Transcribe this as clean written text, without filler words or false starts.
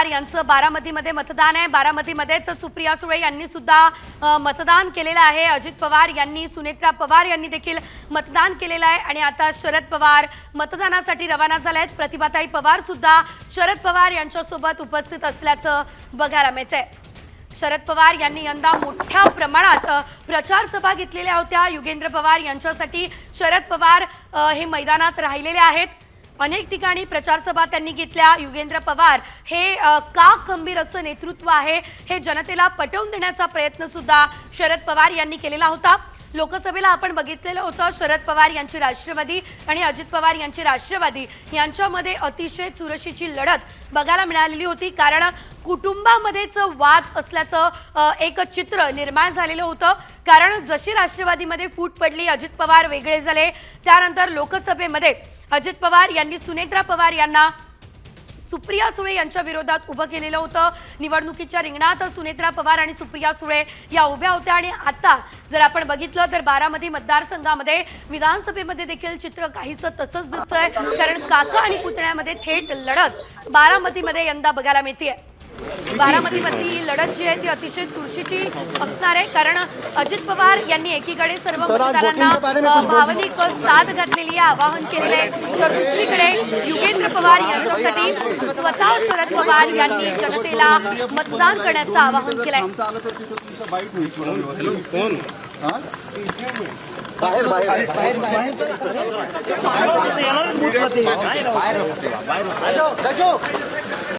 पवार यांचं बारामतीमध्ये मतदान आहे। बारामतीमध्येच सुप्रिया सुळे यांनी सुद्धा मतदान केलेलं आहे। अजित पवार यांनी, सुनेत्रा पवार यांनी देखील मतदान केलेलं आहे आणि आता शरद पवार मतदानासाठी रवाना झाले आहेत। प्रतिभाताई पवार सुद्धा शरद पवार यांच्यासोबत उपस्थित असल्याचं बघायला मिळतंय। शरद पवार यांनी यंदा मोठ्या प्रमाणात प्रचार सभा घेतलेल्या होत्या। युगेंद्र पवार यांच्यासाठी शरद पवार हे मैदानात राहिलेले आहेत। अनेक ठिकाणी प्रचार सभा त्यांनी घेतल्या। युगेंद्र पवार हे का खंबीर असं नेतृत्व आहे हे जनतेला पटवून देण्याचा प्रयत्न सुद्धा शरद पवार यांनी केलेला होता। लोकसभेला आपण बघितलेलं होतं शरद पवार यांची राष्ट्रवादी आणि अजित पवार यांची राष्ट्रवादी यांच्यामध्ये अतिशय चुरशीची लढत बघायला मिळालेली होती, कारण कुटुंबामध्येच वाद असल्याचं एक चित्र निर्माण झालेलं होतं। कारण जशी राष्ट्रवादीमध्ये फूट पडली, अजित पवार वेगळे झाले, त्यानंतर लोकसभेमध्ये अजित पवार यांनी सुनेत्रा पवार यांना सुप्रिया सुळे यांच्या विरोधात उभं केलेलं होतं। निवडणुकीच्या रिंगणात सुनेत्रा पवार आणि सुप्रिया सुळे या उभ्या होत्या आणि आता जर आपण बघितलं तर बारामती मतदारसंघामध्ये विधानसभेमध्ये देखील चित्र काहीसं तसंच दिसतंय, कारण काका आणि पुतण्यामध्ये थेट लढत बारामतीमध्ये यंदा बघायला मिळतेय। बारामतीमधली ही लढत जी आहे ती अतिशय चुरशीची असणार आहे, कारण अजित पवार यांनी एकीकडे सर्व मतदारांना भावनिक साथ घातलेली आहे, आवाहन केलेलं आहे, तर दुसरीकडे युगेंद्र पवार यांच्यासाठी स्वतः शरद पवार यांनी जनतेला मतदान करण्याचं आवाहन केलंय।